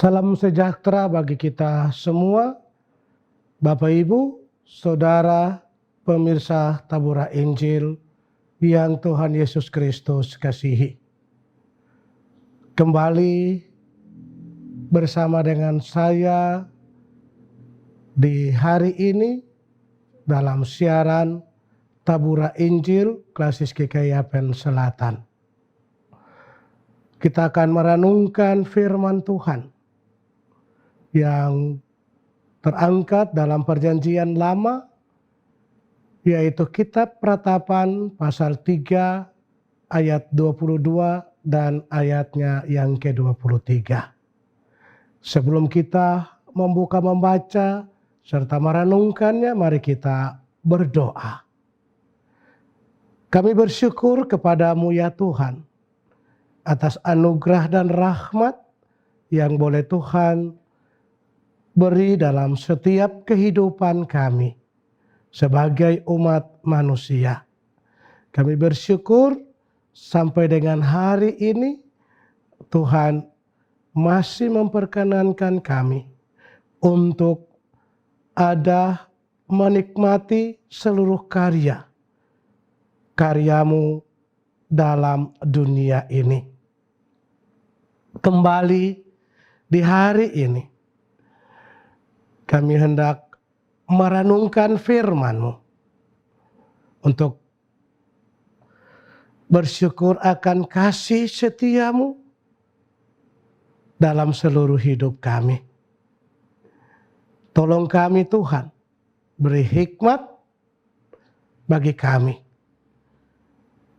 Salam sejahtera bagi kita semua, Bapak Ibu, Saudara, pemirsa Tabura Injil yang Tuhan Yesus Kristus kasihi. Kembali bersama dengan saya di hari ini dalam siaran Tabura Injil Klasis GKI Selatan. Kita akan merenungkan firman Tuhan yang terangkat dalam Perjanjian Lama, yaitu Kitab Ratapan pasal 3 ayat 22 dan ayatnya yang ke-23. Sebelum kita membaca serta merenungkannya, mari kita berdoa. Kami bersyukur kepadamu ya Tuhan, atas anugerah dan rahmat yang boleh Tuhan beri dalam setiap kehidupan kami sebagai umat manusia. Kami bersyukur sampai dengan hari ini Tuhan masih memperkenankan kami untuk ada menikmati seluruh karyamu dalam dunia ini. Kembali di hari ini kami hendak merenungkan firman-Mu untuk bersyukur akan kasih setia-Mu dalam seluruh hidup kami. Tolong kami Tuhan, beri hikmat bagi kami.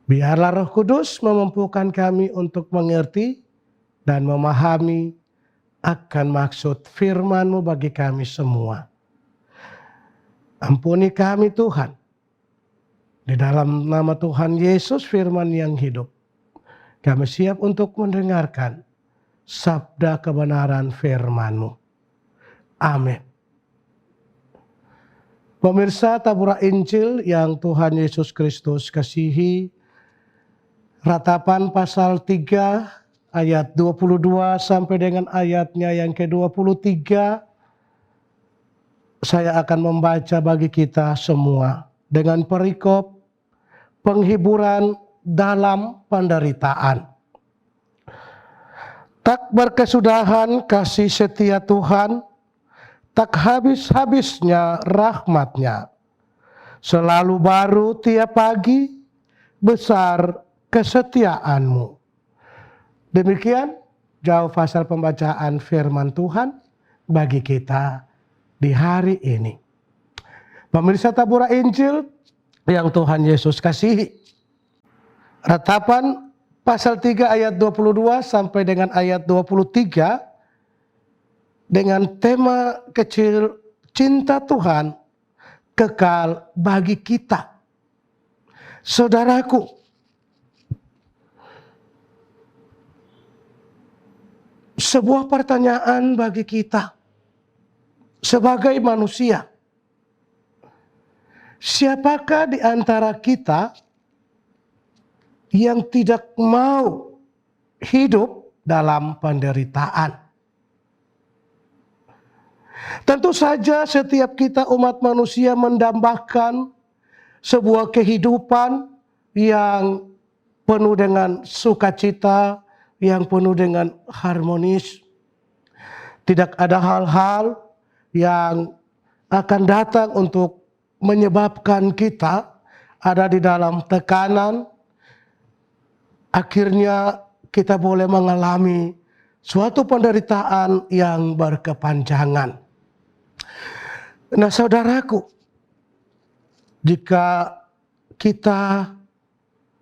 Biarlah Roh Kudus memampukan kami untuk mengerti dan memahami akan maksud firman-Mu bagi kami semua. Ampuni kami Tuhan. Di dalam nama Tuhan Yesus firman yang hidup, kami siap untuk mendengarkan sabda kebenaran firman-Mu. Amin. Pemirsa Tabura Injil yang Tuhan Yesus Kristus kasihi, Ratapan pasal 3 ayat 22 sampai dengan ayatnya yang ke-23, saya akan membaca bagi kita semua dengan perikop penghiburan dalam penderitaan. Tak berkesudahan kasih setia Tuhan, tak habis-habisnya rahmat-Nya. Selalu baru tiap pagi, besar kesetiaan-Mu. Demikian jauh pasal pembacaan firman Tuhan bagi kita di hari ini. Pemirsa Tabura Injil yang Tuhan Yesus kasihi. Ratapan pasal 3 ayat 22 sampai dengan ayat 23 dengan tema kecil cinta Tuhan kekal bagi kita. Saudaraku, sebuah pertanyaan bagi kita sebagai manusia. Siapakah di antara kita yang tidak mau hidup dalam penderitaan? Tentu saja setiap kita umat manusia mendambakan sebuah kehidupan yang penuh dengan sukacita, yang penuh dengan harmonis. Tidak ada hal-hal yang akan datang untuk menyebabkan kita ada di dalam tekanan. Akhirnya kita boleh mengalami suatu penderitaan yang berkepanjangan. Nah saudaraku, jika kita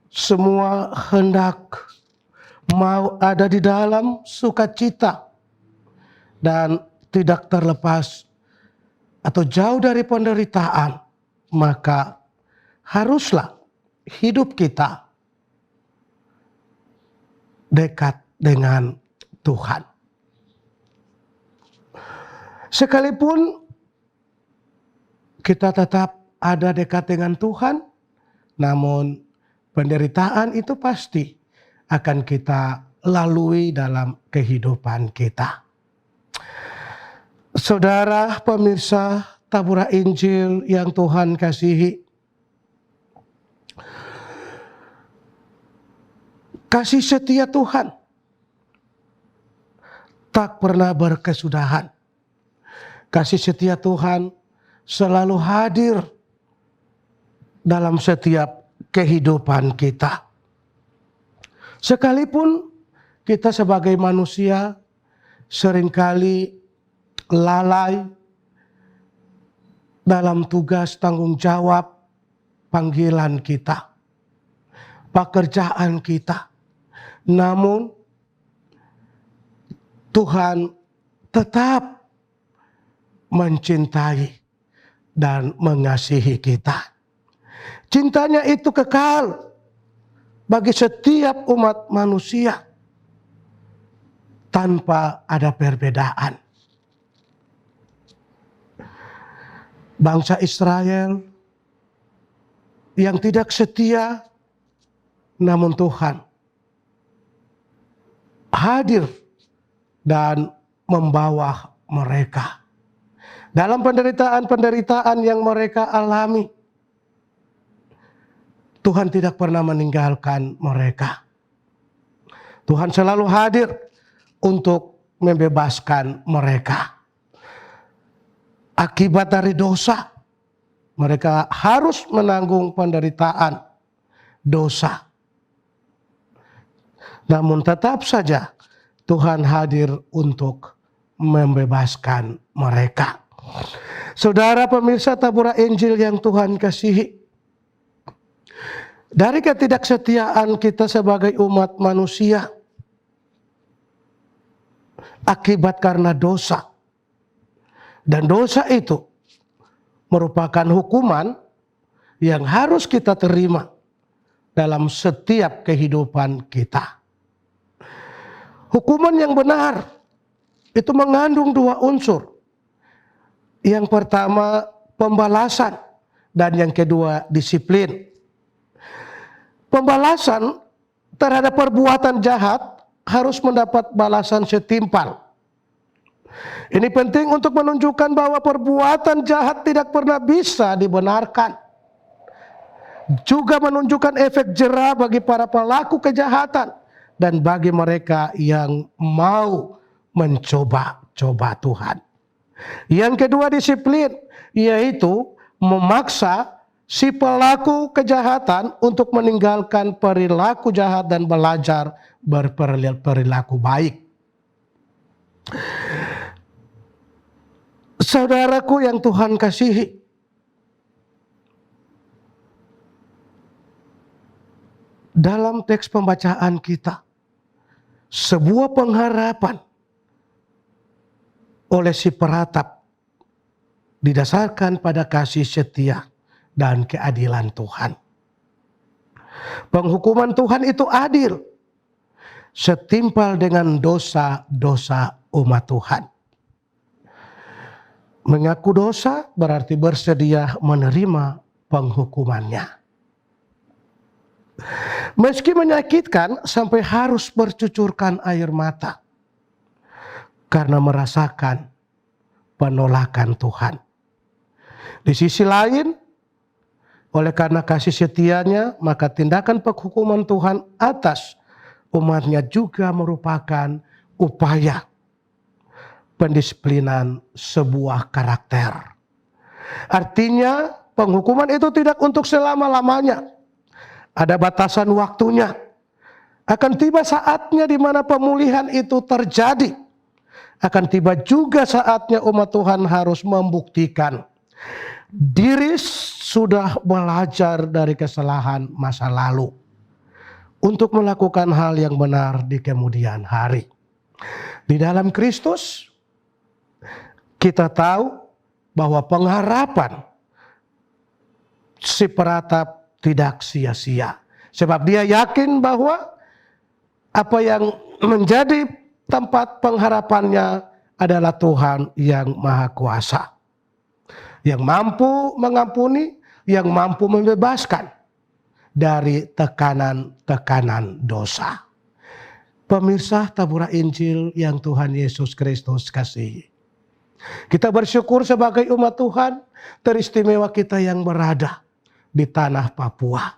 semua hendak mau ada di dalam sukacita dan tidak terlepas atau jauh dari penderitaan, maka haruslah hidup kita dekat dengan Tuhan. Sekalipun kita tetap ada dekat dengan Tuhan, namun penderitaan itu pasti akan kita lalui dalam kehidupan kita. Saudara pemirsa Tabura Injil yang Tuhan kasihi, kasih setia Tuhan tak pernah berkesudahan. Kasih setia Tuhan selalu hadir dalam setiap kehidupan kita. Sekalipun kita sebagai manusia seringkali lalai dalam tugas tanggung jawab panggilan kita, pekerjaan kita. Namun Tuhan tetap mencintai dan mengasihi kita. Cintanya itu kekal bagi setiap umat manusia tanpa ada perbedaan. Bangsa Israel yang tidak setia, namun Tuhan hadir dan membawa mereka dalam penderitaan-penderitaan yang mereka alami. Tuhan tidak pernah meninggalkan mereka. Tuhan selalu hadir untuk membebaskan mereka. Akibat dari dosa, mereka harus menanggung penderitaan dosa. Namun tetap saja Tuhan hadir untuk membebaskan mereka. Saudara pemirsa Tabura Injil yang Tuhan kasihi, dari ketidaksetiaan kita sebagai umat manusia akibat karena dosa, dan dosa itu merupakan hukuman yang harus kita terima dalam setiap kehidupan kita. Hukuman yang benar itu mengandung dua unsur. Yang pertama pembalasan dan yang kedua disiplin. Pembalasan terhadap perbuatan jahat harus mendapat balasan setimpal. Ini penting untuk menunjukkan bahwa perbuatan jahat tidak pernah bisa dibenarkan. Juga menunjukkan efek jera bagi para pelaku kejahatan dan bagi mereka yang mau mencoba-coba Tuhan. Yang kedua disiplin, yaitu memaksa si pelaku kejahatan untuk meninggalkan perilaku jahat dan belajar berperilaku baik. Saudaraku yang Tuhan kasihi, dalam teks pembacaan kita, sebuah pengharapan oleh si peratap didasarkan pada kasih setia dan keadilan Tuhan. Penghukuman Tuhan itu adil, setimpal dengan dosa-dosa umat Tuhan. Mengaku dosa berarti bersedia menerima penghukumannya. Meski menyakitkan sampai harus bercucurkan air mata karena merasakan penolakan Tuhan. Di sisi lain, oleh karena kasih setianya, maka tindakan penghukuman Tuhan atas umatnya juga merupakan upaya pendisiplinan sebuah karakter. Artinya penghukuman itu tidak untuk selama-lamanya. Ada batasan waktunya. Akan tiba saatnya di mana pemulihan itu terjadi. Akan tiba juga saatnya umat Tuhan harus membuktikan diri sudah belajar dari kesalahan masa lalu untuk melakukan hal yang benar di kemudian hari. Di dalam Kristus kita tahu bahwa pengharapan si peratap tidak sia-sia. Sebab dia yakin bahwa apa yang menjadi tempat pengharapannya adalah Tuhan yang Maha Kuasa. Yang mampu mengampuni, yang mampu membebaskan dari tekanan-tekanan dosa. Pemirsa Tabura Injil yang Tuhan Yesus Kristus kasihi. Kita bersyukur sebagai umat Tuhan, teristimewa kita yang berada di tanah Papua,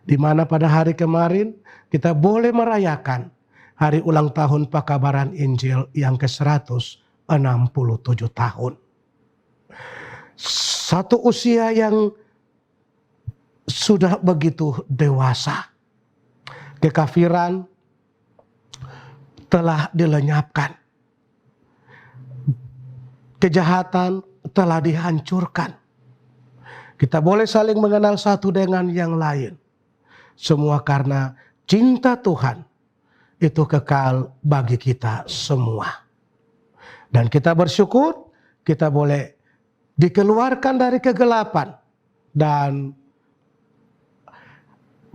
di mana pada hari kemarin kita boleh merayakan hari ulang tahun pekabaran Injil yang ke-167 tahun. Satu usia yang sudah begitu dewasa. Kekafiran telah dilenyapkan. Kejahatan telah dihancurkan. Kita boleh saling mengenal satu dengan yang lain. Semua karena cinta Tuhan itu kekal bagi kita semua. Dan kita bersyukur kita boleh dikeluarkan dari kegelapan dan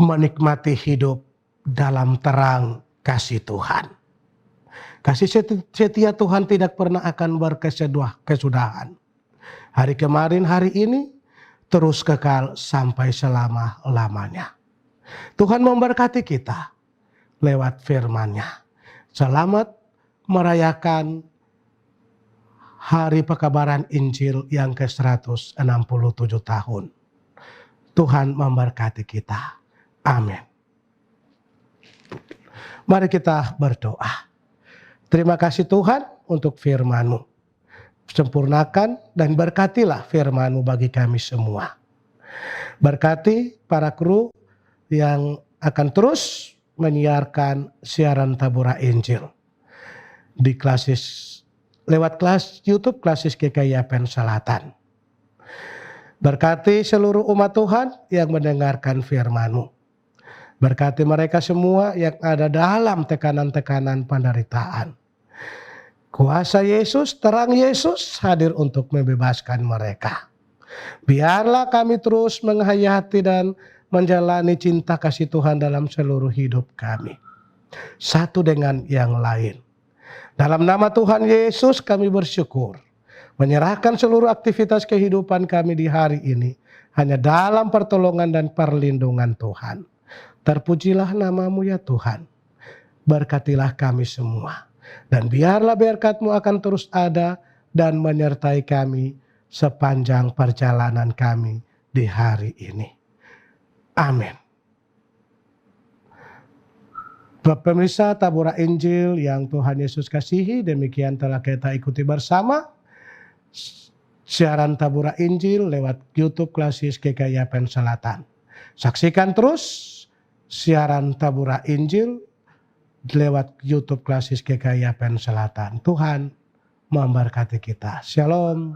menikmati hidup dalam terang kasih Tuhan. Kasih setia Tuhan tidak pernah akan berkesudahan. Hari kemarin, hari ini, terus kekal sampai selama-lamanya. Tuhan memberkati kita lewat firman-Nya. Selamat merayakan hari pekabaran Injil yang ke-167 tahun. Tuhan memberkati kita. Amin. Mari kita berdoa. Terima kasih Tuhan untuk firman-Mu. Sempurnakan dan berkatilah firman-Mu bagi kami semua. Berkati para kru yang akan terus menyiarkan siaran Tabura Injil di lewat kelas YouTube Klasis GKI Yapen Selatan. Berkati seluruh umat Tuhan yang mendengarkan firman-Mu. Berkati mereka semua yang ada dalam tekanan-tekanan penderitaan. Kuasa Yesus, terang Yesus hadir untuk membebaskan mereka. Biarlah kami terus menghayati dan menjalani cinta kasih Tuhan dalam seluruh hidup kami. Satu dengan yang lain. Dalam nama Tuhan Yesus kami bersyukur. Menyerahkan seluruh aktivitas kehidupan kami di hari ini. Hanya dalam pertolongan dan perlindungan Tuhan. Terpujilah nama-Mu ya Tuhan. Berkatilah kami semua. Dan biarlah berkat-Mu akan terus ada dan menyertai kami sepanjang perjalanan kami di hari ini. Amin. Pemirsa Tabura Injil yang Tuhan Yesus kasihi, demikian telah kita ikuti bersama siaran Tabura Injil lewat YouTube Klasis GKI Yapen Selatan. Saksikan terus siaran Tabura Injil lewat YouTube Klasis GKI Yapen Selatan. Tuhan memberkati kita. Shalom.